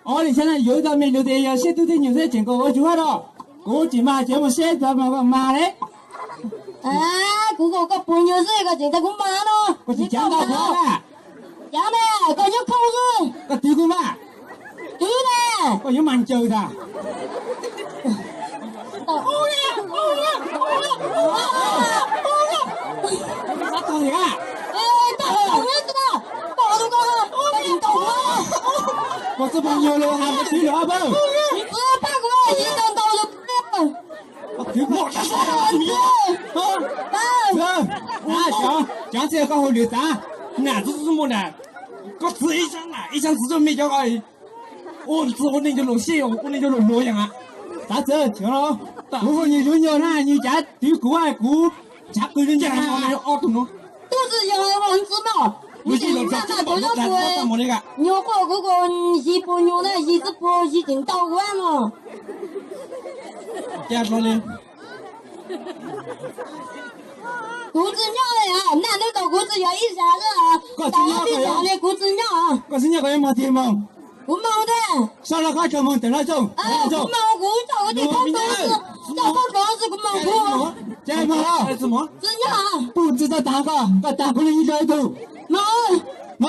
我哋现在有到没有的要写都得牛在经过我就话咯，我今嘛节目写咗嘛咧。嗰個半夜先個淨得咁慢咯。我是講到我啦。有咩？個要扣先。個對個嘛？對咧。我要慢做㗎。乜做嚟㗎？得啦，到咗㗎，快點到啊！我這朋友了，還不去了不？你只要半個月一等到就對了。我對我啥讲这个好流畅，那这是什么呢？我自己想啦，一想自己没教而已。我那就弄写，我那就弄模样啊。啥子？听了？如果你有鸟呢，你家对国外国，家归人家我们奥懂咯。都是因为王子嘛。你现在那多少岁？牛过嗰個一半牛呢，1波已經到完了。क्या बोले 谷子鸟呀，那都到谷子要一下子啊，到底上的谷子鸟啊。谷子鸟可以冇天夢，我冇的。上了開做夢，等了做。我冇谷，我的高中是，高中是個冇谷。這係乜？什麼？子鳥。不知道打個，我打過你一個都。冇，我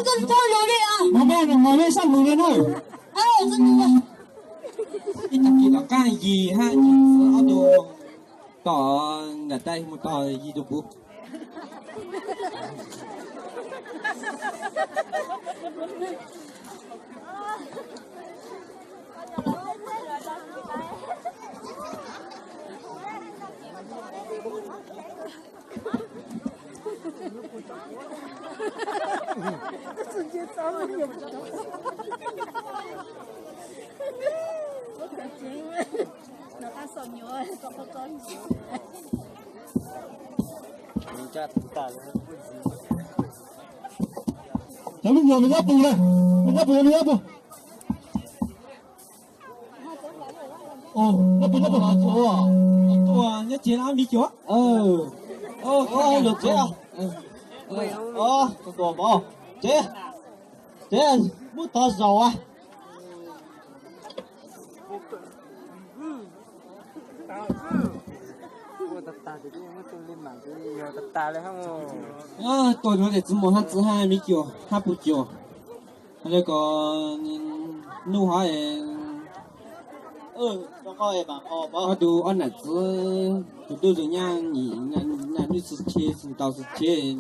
真偷有的啊。我沒上門了。是你。一tập gì đó cái gì ha ở đồ tỏ là đây một tỏ gì đồ bố nó ta sợ nhiều ơi, có con gì? Mình cha thằng ta rồi. Cháu mình nhờ mình áp bù này, mình áp bù. Áp bù hả chú à? Chú à, nhớ chế nào đi chú? Được chế à? Con tổ bò, chế, muốn to dầu à? Tôi nói để chỉ một hắn chỉ hai mấy kiểu, hai bút kiểu, cái có nấu hóa nó coi mà ở đâu ăn là chỉ tôi rồi nha, nhỉ, là như是切，是倒是切，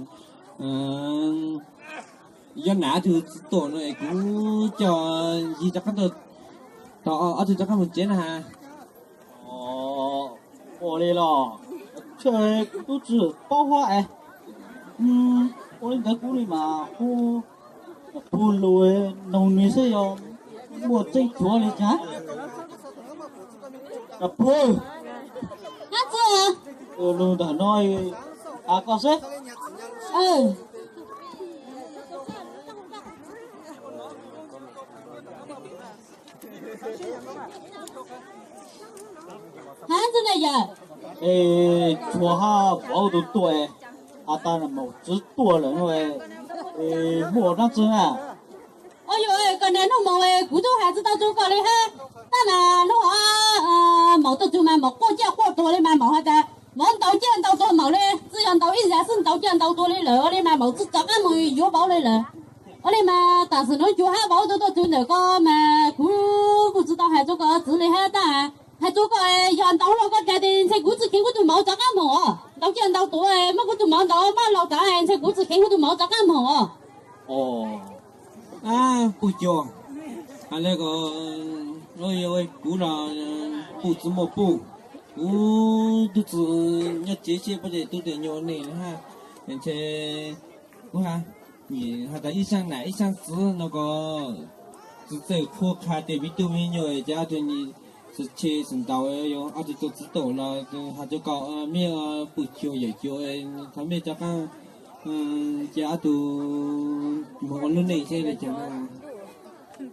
要拿就多了，估叫一只看到，到就只看不见了哈。我来了，这都是包花哎，我来在屋里嘛，我不路哎，农民是要我在做的家，不，那这，路的nói có sẽ, hắn thế này giờ. chùa ha bao nhiêu tuổi, ta là một chút tuổi rồi, mua nó chưa à? Ôi giời, cái này nó màu cũ tôi hay tao chú coi đi ha, ta là nó màu tôi chú mà màu cô cha cô tôi đi mà màu hay ta, món tàu chiên tàu tôi màu đi, chỉ cần tàu ít giá xin tàu chiên tàu tôi đi lỡ đi mà màu chỉ chọn ăn mùi vô bảo đi lỡ, ở đây mà ta sử nói chú ha bảo tôi chú nữa có mà cũ chỉ tao hay chú có chỉ đi ha ta. hay chú có dọn tàu lo có cái tiền xe cũ chỉ khiến của tôi màu chọn ăn màu, tàu chiên tàu tôi mà của tôi màu tàu mà lâu trả hàng xe cũ chỉ khiến của tôi màu chọn ăn màu.不叫，那个我姑了，不怎么补，我都是要这些不得都得要你哈，而且我哈，你还在一箱奶一箱子那个，是在可卡的维他命有家对你是切成刀的哟，就都知道了，他就搞没不叫也叫他没这个。家都冇论那些的讲啊。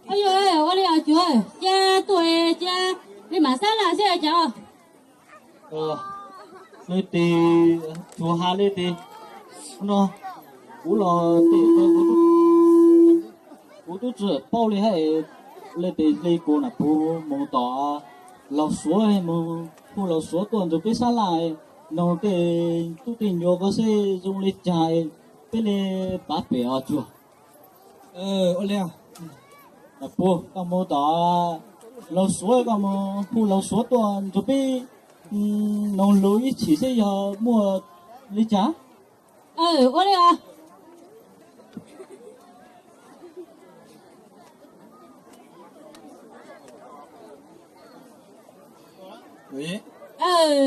哎呦，我的阿舅，家对家，你马上拿下来讲。nơi tì chùa hà nơi tì nó cú lò tì cú tôi chỉ bao li hay lấy để lấy cô là phụ mồ tỏ lẩu số hay mồ phụ lẩu số tuần rồi biết sao lại nó để tu tiền nhiều có sẽ dùng lấy chạy cái lấy bát bể ở chùa ô leo là phụ có mồ tỏ lẩu số có mồ phụ lẩu số tuần rồi biết nó lối chỉ sẽ giờ mua lấy trả ô leo喂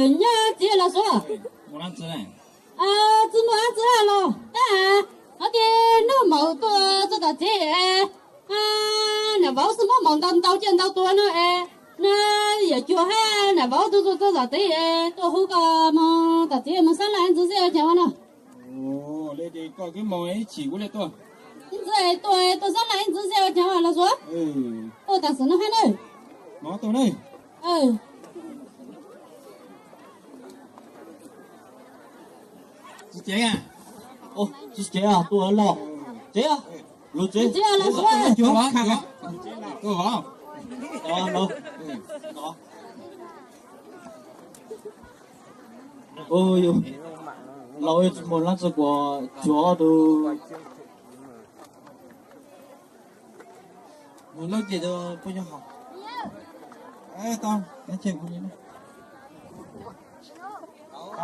，nhá chị là số我啷知呢？只么子啊咯，而且那毛多这个这那毛什么忙到见到多呢那也就还那毛都这这都好个嘛，大姐们三来子些讲完了，哦，你哋個佢冇喺持股嚟多，这对都三来子些讲完了说，但是呢还呢，冇到呢，是這啊？哦，是这啊，多了，这啊，路这，这样来说，叫我看下，個王，啊，路，好。哦哟，老爷子么那这个脚都，我老姐都不就好。哎，到，你切不呢？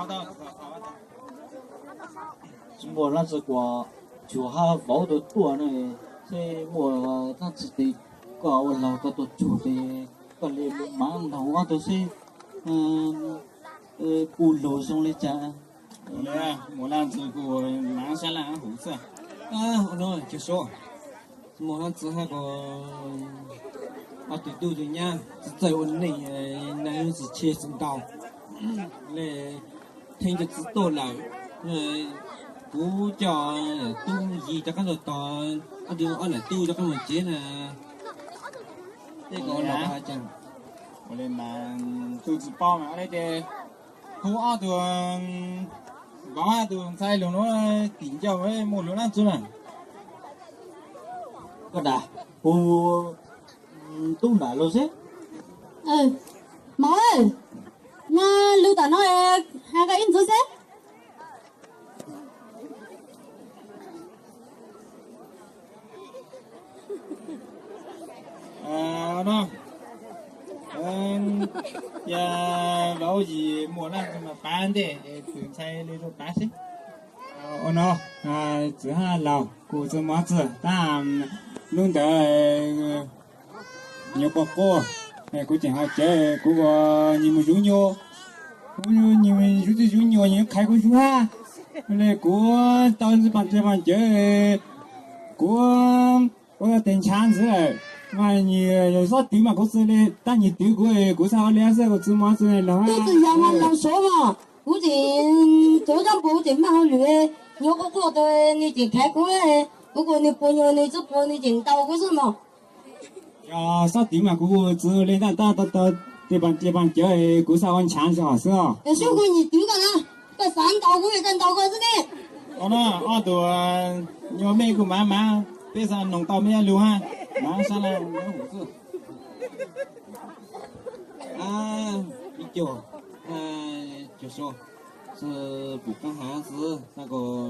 到。么那这个就哈包的多呢，这么那自己个我老个都做的，个连忙头啊都是，古路上来讲，我那只个南山南猴子，我那就说，我那只那个，对对对呀，是在我内那又是切身刀，来听就知道了，不叫东西就看到当，就按来都就看到接呢，这个老板讲，我哋蛮肚子饱嘛，那个。好阿多，老阿多在龙龙顶叫喂木龙那做呢？个的，我都来了噻。毛那刘大那还个印子噻？那。呀，老姨莫那什么办的，饭菜那种办些。喏，这下老过这么子，但弄得牛包包，过正好这个你们用药，你们用药你开过去啊？那过到日本这方这我等枪子。你有啥地嘛？可是嘞，但你对过啥两三个字嘛子了啊？都是杨万能说嘛，估计就像不进蛮好绿的，有个过的你就开过嘞，不过你不用你这不你进到过是嘛？呀，啥地嘛？个只嘞到这帮叫过啥碗枪是好是啊？小鬼你对个啦，这3到5月3到过是的。那多你每个慢慢，别上弄到没流汗。马上来，没胡子。你就说是不干啥子，那个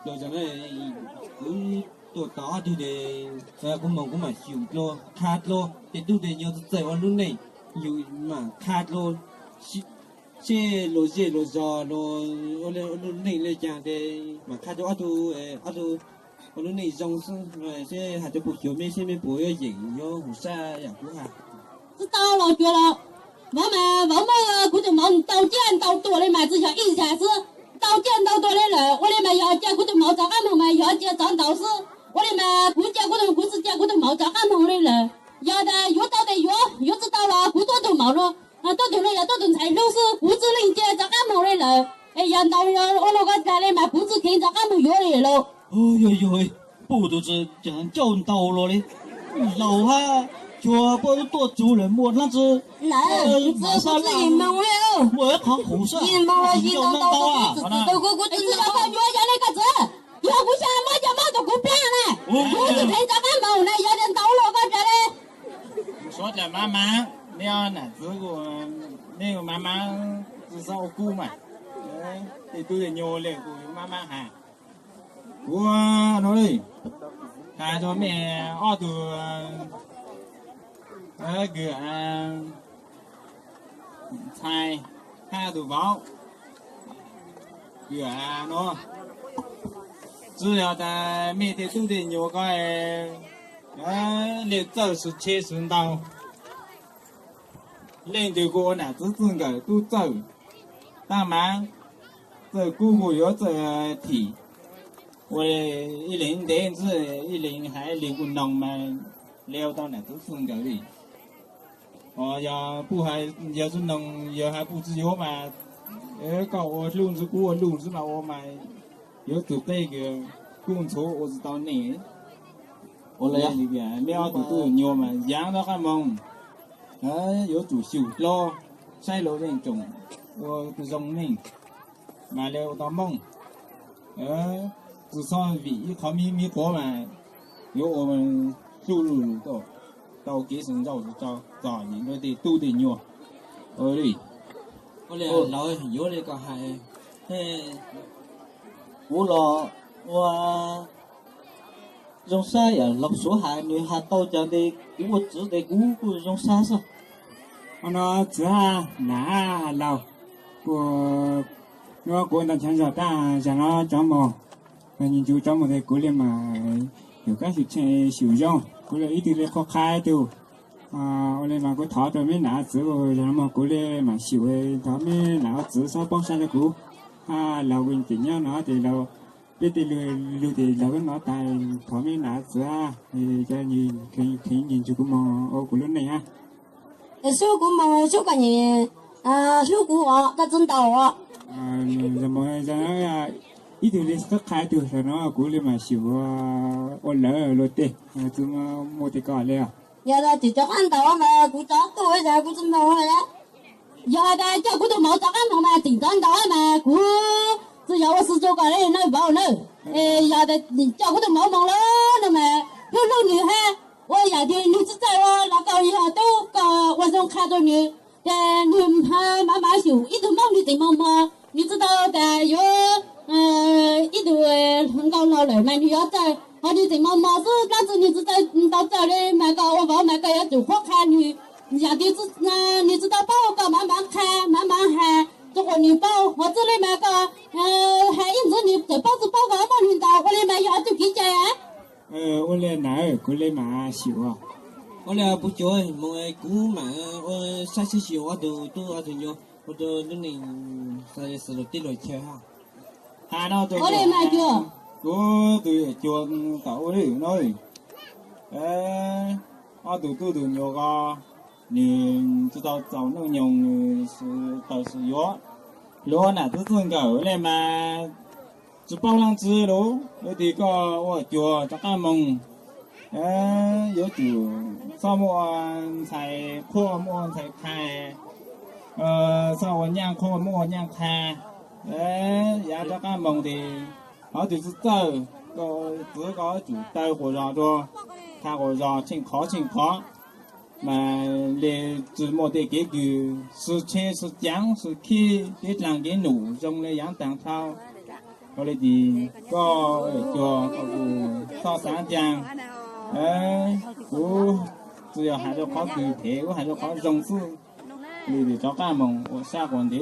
就讲嘞，多大的嘞，我们修咯，卡咯，这都得要是在我路内有嘛卡咯，些罗些罗啥罗，我内来讲的嘛卡着我那种是些还就不后面下面不要赢哟，胡啥也不好。知道了，觉了。我们估计忙到见到多的嘛，只想一下子到见到多的人，我哋咪要结估计毛找俺们嘛要结张导师，我哋咪不结估计估计结估计毛找俺们的人，要的越到的越知道了，不多都毛了，到头了要到头才都是估计领结找俺们的人，要到我那个家里嘛不止看找俺们越来了。不都是讲叫到了嘞，老哈。全部都做人摸那只，这不是银毛了，我看好事，银毛了，银毛到啊，都我只要看脚下那个字，要不想毛就毛都不变嘞，我是陪着俺毛呢，有点到了个这嘞， là má má nếu là dưới của nếu má má rau cu mà đấy, thì tôi để nhô lên của má má hà của nó đi hà cho mẹ ở từ cửa thay hai từ báo cửa nó只要在每天都得牛个连走是切顺道，连这个呢只整个都走，当然这姑姑有这题，我一零电子一零还连个农嘛，聊到呢都整个的，要不还要是农要还不自由嘛，搞我弄是我弄是嘛我买。有做这个工作，我是到你，我来那边苗都nhiều mà养到cái mông，有做修咯，晒罗那种，我不种呢，买了到梦，至少比烤米锅嘛，有我们收入到几成肉是找人个的都得nhiều，对，我俩老有那个还，我了我用啥呀？落数下你下到这的，我只得我用啥是？nó chỉ là lâu của nó của nó chẳng rõ ta chẳng nó trong một nhìn chú trong một cái cố lên mà hiểu các sự chơi sử dụng cố lên ít đi lên khó khai từ lên mà có thọ rồi mới nã giữ rồi mà cố lên mà sử thọ mới nã giữ sao bông sang cho cũ lâu bình tĩnh nhau nó thì lâu biết thì lưu thì lâu cái nó tài thọ mới nã giữ thì cho nhìn khi nhìn chú cũng mò ô của lúc này ha số của mà số cái gì số của họ ta chân tàu họ rồi mà ra ít thì lên các khai từ rồi nó cũng lên mà xỉu ôn lỡ lột tê chúng mua thì có lên giờ là chỉ cho ăn tàu mà cũng cho tôi giờ cũng chân tàu rồi đó giờ đây cho cũng tôi mau cho ăn mà tỉnh chân tàu mà cũng bây giờ tôi cho cái này nó bảo nữa giờ đây cho cũng tôi mau mong lớn mà lâu lâu nữa ha 我也的你只在我那个以后都个晚上看着你，你还慢慢修，一直忙你怎么忙？你知道的有一直很高老了嘛，你要在，你怎么忙是？但是你只在到这里买个我包买个要走好看你，也的你知道包个慢慢看，慢慢喊，这个你包我这里买个还因此你这包子包个么领导，我里买要就给家呀。我来哪儿？过来嘛修啊！我俩不教，莫爱古嘛，我啥事情我都有，我都那年啥事都得来切哈。我来买教。我对教到我哩nói，我都nhiều個，你知道找那用是都是药呢，都是个来嘛。只包上子喽，有这个我脚这个梦，有就啥么才破么才开，啥我娘破么娘开，也这个梦的，我就是走，自个就带回来着，看回来请考，嘛连怎么的结局是切是讲是去的两个路中的养当操。có lấy gì có cho so sáng chàng của giờ hai đứa khó từ thế của hai đứa khó rong sư để cho các mong xa còn thế